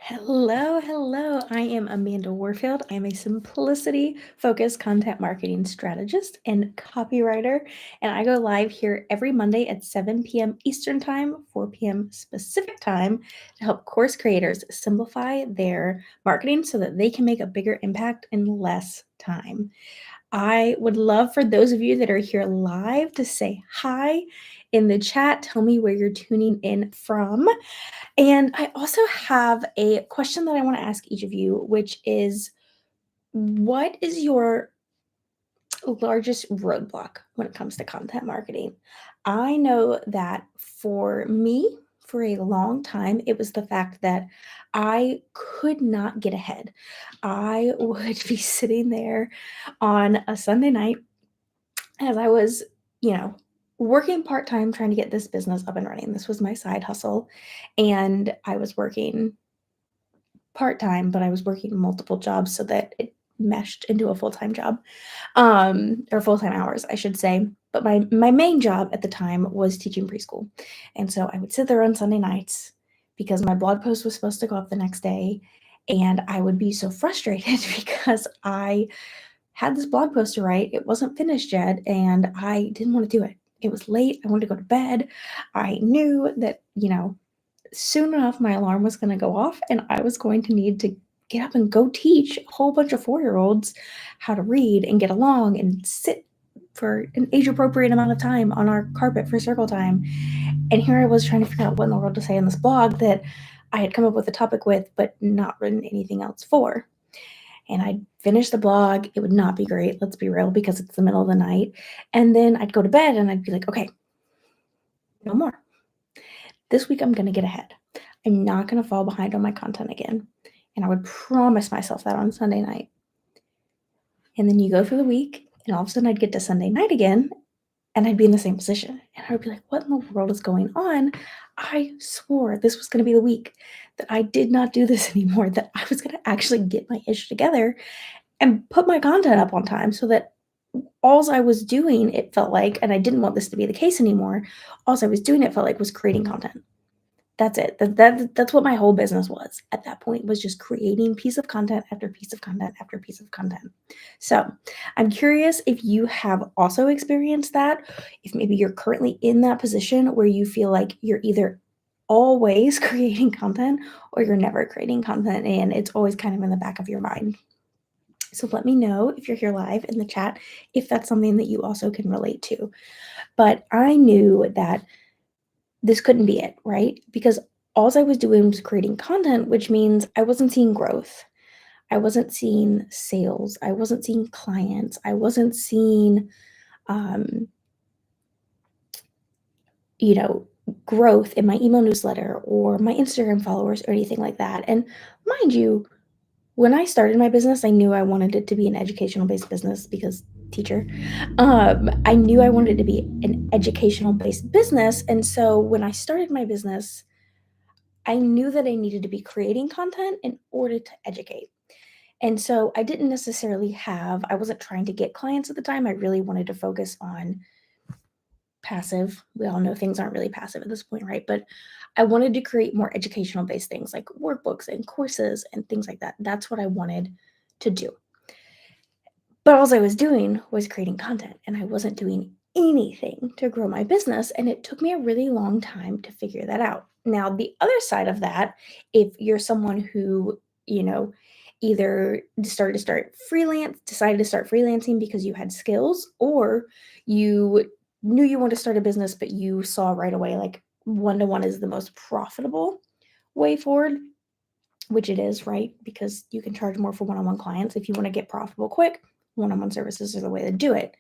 Hello, hello. I am Amanda Warfield. I'm a simplicity focused content marketing strategist and copywriter. And I go live here every Monday at 7 p.m. Eastern Time, 4 p.m. Pacific Time to help course creators simplify their marketing so that they can make a bigger impact in less time. I would love for those of you that are here live to say hi in the chat. Tell me where you're tuning in from. And I also have a question that I want to ask each of you, which is what is your largest roadblock when it comes to content marketing? I know that for me, for a long time, it was the fact that I could not get ahead. I would be sitting there on a Sunday night as I was, you know, working part time trying to get this business up and running. This was my side hustle. And I was working part-time, but I was working multiple jobs so that it meshed into a full-time job, or full-time hours, I should say. But my main job at the time was teaching preschool. And so I would sit there on Sunday nights because my blog post was supposed to go up the next day, and I would be so frustrated because I had this blog post to write. It wasn't finished yet, and I didn't want to do it. It was late. I wanted to go to bed. I knew that, soon enough my alarm was going to go off and I was going to need to get up and go teach a whole bunch of 4-year-olds how to read and get along and sit for an age appropriate amount of time on our carpet for circle time. And here I was trying to figure out what in the world to say in this blog that I had come up with a topic with, but not written anything else for. And I'd finish the blog. It would not be great, let's be real, because it's the middle of the night. And then I'd go to bed and I'd be like, okay, no more. This week I'm going to get ahead. I'm not going to fall behind on my content again. And I would promise myself that on Sunday night. And then you go through the week, and all of a sudden I'd get to Sunday night again, and I'd be in the same position. And I would be like, what in the world is going on? I swore this was going to be the week that I did not do this anymore, that I was going to actually get my ish together and put my content up on time so that all I was doing, it felt like, and I didn't want this to be the case anymore, all I was doing, it felt like, was creating content. That's it. That's what my whole business was at that point, was just creating piece of content after piece of content after piece of content. So I'm curious if you have also experienced that, if maybe you're currently in that position where you feel like you're either always creating content or you're never creating content and it's always kind of in the back of your mind. So let me know if you're here live in the chat if that's something that you also can relate to. But I knew that this couldn't be it, right? Because all I was doing was creating content, which means I wasn't seeing growth. I wasn't seeing sales. I wasn't seeing clients. I wasn't seeing, um, you know, growth in my email newsletter or my Instagram followers or anything like that. And mind you, when I started my business, I knew I wanted it to be an educational based business because teacher. I knew I wanted it to be an educational based business. And so when I started my business, I knew that I needed to be creating content in order to educate. And so I wasn't trying to get clients at the time. I really wanted to focus on passive. We all know things aren't really passive at this point, right? But I wanted to create more educational based things like workbooks and courses and things like that. That's what I wanted to do. But all I was doing was creating content and I wasn't doing anything to grow my business. And it took me a really long time to figure that out. Now, the other side of that, if you're someone who, either decided to start freelancing because you had skills, or you knew you wanted to start a business, but you saw right away like one-to-one is the most profitable way forward, which it is, right? Because you can charge more for one-on-one clients. If you want to get profitable quick, one-on-one services are the way to do it.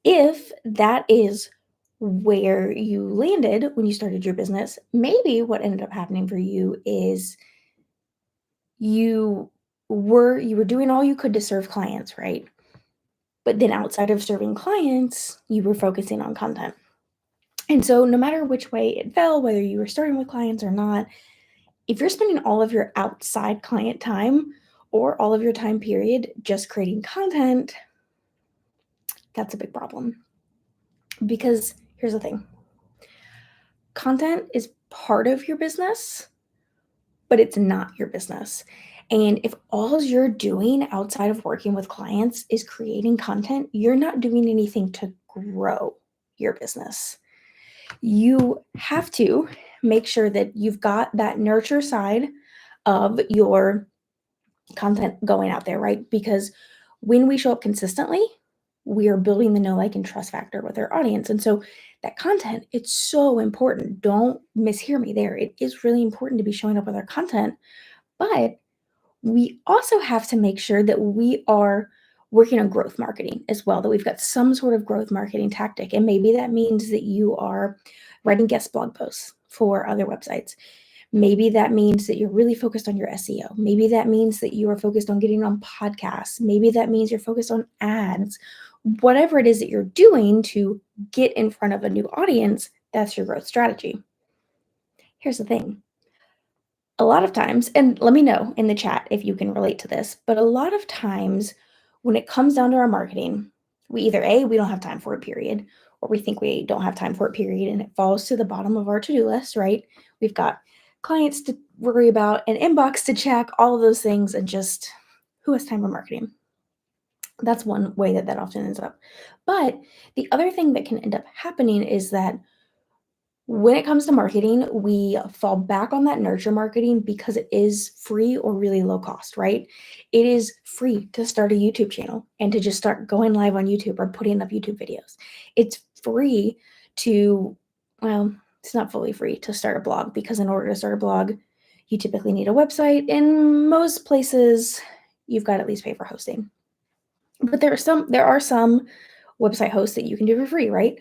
If that is where you landed when you started your business, maybe what ended up happening for you is you were doing all you could to serve clients, right? But then outside of serving clients, you were focusing on content. And so no matter which way it fell, whether you were starting with clients or not, if you're spending all of your outside client time or all of your time period just creating content, that's a big problem. Because here's the thing, content is part of your business, but it's not your business. And if all you're doing outside of working with clients is creating content, you're not doing anything to grow your business. You have to make sure that you've got that nurture side of your content going out there, right? Because when we show up consistently, we are building the know, like, and trust factor with our audience. And so that content, it's so important. Don't mishear me there. It is really important to be showing up with our content, but we also have to make sure that we are working on growth marketing as well, that we've got some sort of growth marketing tactic. And maybe that means that you are writing guest blog posts for other websites. Maybe that means that you're really focused on your SEO. Maybe that means that you are focused on getting on podcasts. Maybe that means you're focused on ads. Whatever it is that you're doing to get in front of a new audience, that's your growth strategy. Here's the thing. A lot of times, and let me know in the chat if you can relate to this, but a lot of times when it comes down to our marketing, we either A, we don't have time for it, period, or we think we don't have time for it, period, and it falls to the bottom of our to-do list, right? We've got clients to worry about, an inbox to check, all of those things, and just who has time for marketing? That's one way that that often ends up. But the other thing that can end up happening is that when it comes to marketing, we fall back on that nurture marketing because it is free or really low cost, right? It is free to start a YouTube channel and to just start going live on YouTube or putting up YouTube videos. It's free to, well, it's not fully free to start a blog, because in order to start a blog, you typically need a website. In most places, you've got to at least pay for hosting. But there are some website hosts that you can do for free, right?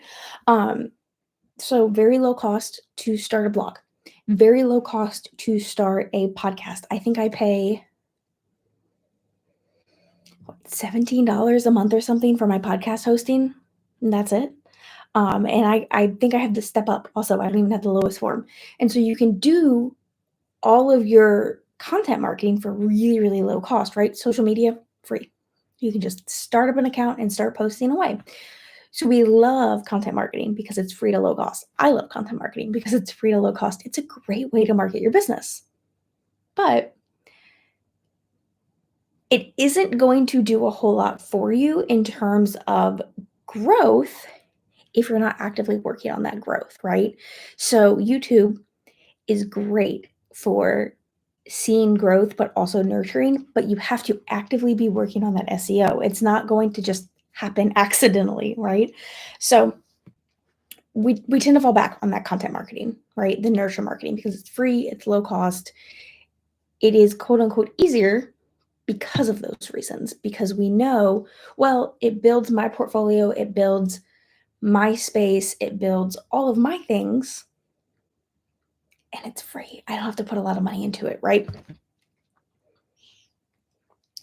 So very low cost to start a blog, very low cost to start a podcast. I think I pay $17 a month or something for my podcast hosting, and that's it. And I think I have the step up also. I don't even have the lowest form. And so you can do all of your content marketing for really, really low cost, right? Social media, free. You can just start up an account and start posting away. So we love content marketing because it's free to low cost. I love content marketing because it's free to low cost. It's a great way to market your business. But it isn't going to do a whole lot for you in terms of growth if you're not actively working on that growth, right? So YouTube is great for seeing growth, but also nurturing, but you have to actively be working on that SEO. It's not going to just happen accidentally, right? So we tend to fall back on that content marketing, right? The nurture marketing, because it's free, it's low cost, it is quote unquote easier because of those reasons. Because we know, well, it builds my portfolio, it builds my space, it builds all of my things, and it's free. I don't have to put a lot of money into it, right?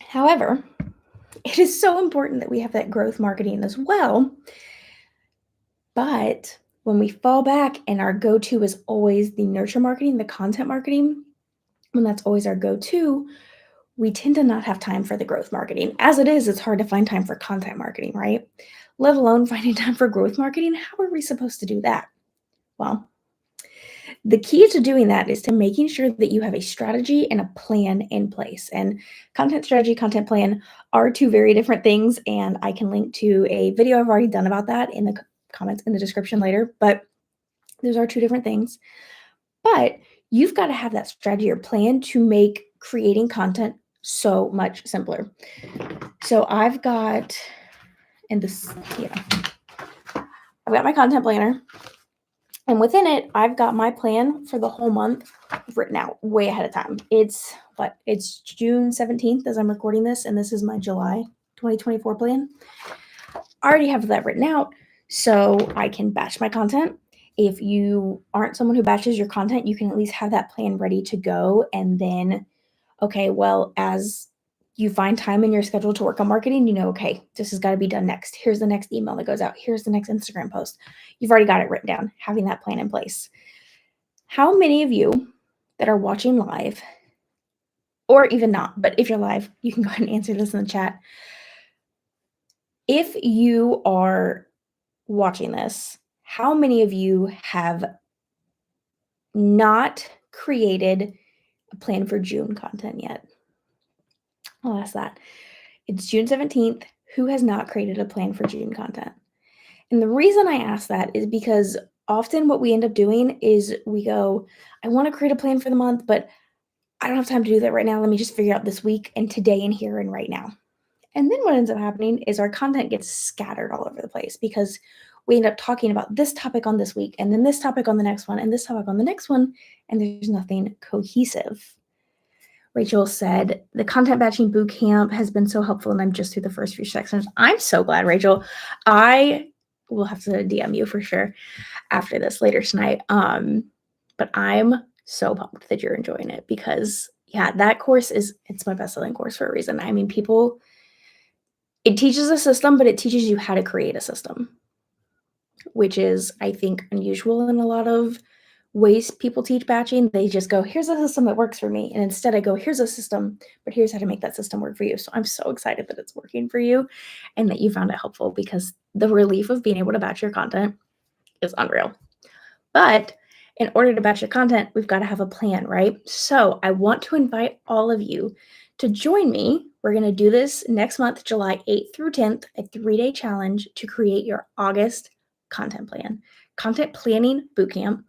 However, it is so important that we have that growth marketing as well. But when we fall back and our go-to is always the nurture marketing, the content marketing, when that's always our go-to, we tend to not have time for the growth marketing. As it is, it's hard to find time for content marketing, right? Let alone finding time for growth marketing. How are we supposed to do that? Well, the key to doing that is to making sure that you have a strategy and a plan in place. And content strategy, content plan are two very different things. And I can link to a video I've already done about that in the comments in the description later. But those are two different things. But you've got to have that strategy or plan to make creating content so much simpler. So I've got in this, yeah, I've got my content planner. And within it, I've got my plan for the whole month written out way ahead of time. It's June 17th as I'm recording this, and this is my July 2024 plan. I already have that written out, so I can batch my content. If you aren't someone who batches your content, you can at least have that plan ready to go. And then, okay, well, as you find time in your schedule to work on marketing, you know, okay, this has got to be done next. Here's the next email that goes out. Here's the next Instagram post. You've already got it written down, having that plan in place. How many of you that are watching live, or even not, but if you're live, you can go ahead and answer this in the chat. If you are watching this, how many of you have not created a plan for June content yet? I'll ask that. It's June 17th. Who has not created a plan for June content? And the reason I ask that is because often what we end up doing is we go, I want to create a plan for the month, but I don't have time to do that right now. Let me just figure out this week and today and here and right now. And then what ends up happening is our content gets scattered all over the place because we end up talking about this topic on this week and then this topic on the next one and this topic on the next one, and there's nothing cohesive. Rachel said, the content batching boot camp has been so helpful, and I'm just through the first few sections. I'm so glad, Rachel. I will have to DM you for sure after this later tonight. But I'm so pumped that you're enjoying it because, yeah, that course it's my best-selling course for a reason. I mean, it teaches a system, but it teaches you how to create a system, which is, I think, unusual in a lot of ways people teach batching. They just go, here's a system that works for me. And instead I go, here's a system, but here's how to make that system work for you. So I'm so excited that it's working for you and that you found it helpful because the relief of being able to batch your content is unreal. But in order to batch your content, we've got to have a plan, right? So I want to invite all of you to join me. We're going to do this next month, July 8th through 10th, a 3-day challenge to create your August content plan, content planning bootcamp.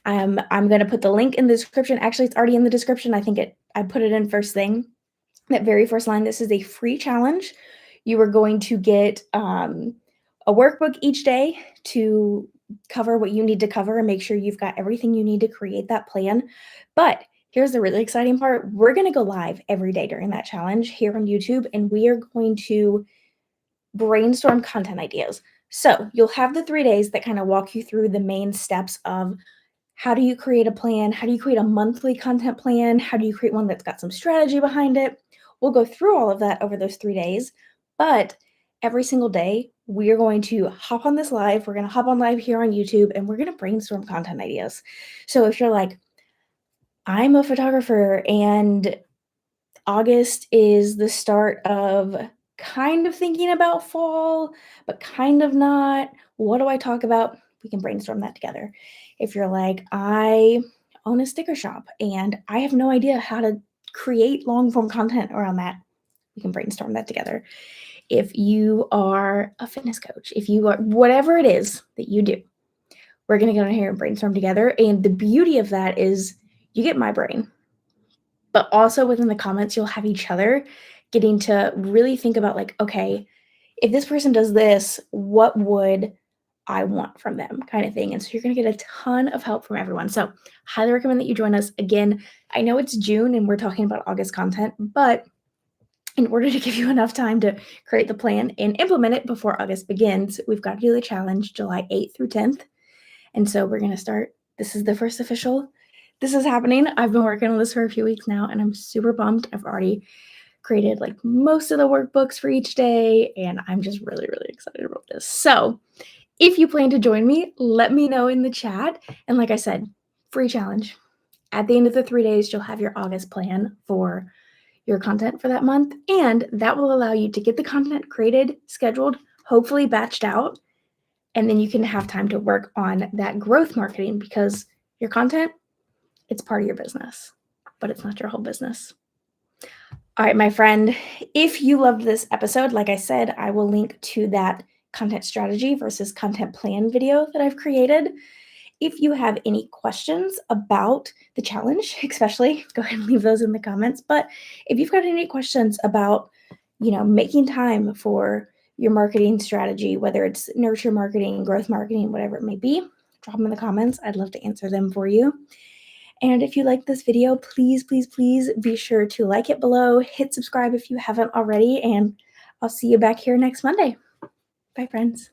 I'm going to put the link in the description. Actually, it's already in the description. I put it in first thing. That very first line, this is a free challenge. You are going to get a workbook each day to cover what you need to cover and make sure you've got everything you need to create that plan. But here's the really exciting part. We're going to go live every day during that challenge here on YouTube, and we are going to brainstorm content ideas. So you'll have the 3 days that kind of walk you through the main steps of how do you create a plan? How do you create a monthly content plan? How do you create one that's got some strategy behind it? We'll go through all of that over those 3 days, but every single day, we are going to hop on this live. We're going to hop on live here on YouTube, and we're going to brainstorm content ideas. So if you're like, I'm a photographer and August is the start of kind of thinking about fall, but kind of not. What do I talk about? We can brainstorm that together. If you're like, I own a sticker shop and I have no idea how to create long form content around that, we can brainstorm that together. If you are a fitness coach, if you are whatever it is that you do, we're going to go in here and brainstorm together. And the beauty of that is you get my brain, but also within the comments, you'll have each other getting to really think about like, okay, if this person does this, what would I want from them kind of thing. And so you're going to get a ton of help from everyone. So highly recommend that you join us. Again, I know it's June and we're talking about August content, but in order to give you enough time to create the plan and implement it before August begins, we've got to do the challenge July 8th through 10th. And so we're going to start. This is the first official. This is happening. I've been working on this for a few weeks now, and I'm super pumped. I've already created like most of the workbooks for each day, and I'm just really, really excited about this. So if you plan to join me, let me know in the chat. And like I said, free challenge. At the end of the 3 days, you'll have your August plan for your content for that month, and that will allow you to get the content created, scheduled, hopefully batched out, and then you can have time to work on that growth marketing because your content, it's part of your business, but it's not your whole business. All right, my friend, if you loved this episode, like I said, I will link to that content strategy versus content plan video that I've created. If you have any questions about the challenge, especially, go ahead and leave those in the comments. But if you've got any questions about, making time for your marketing strategy, whether it's nurture marketing, growth marketing, whatever it may be, drop them in the comments. I'd love to answer them for you. And if you like this video, please, please, please be sure to like it below, hit subscribe if you haven't already, and I'll see you back here next Monday. Bye, friends.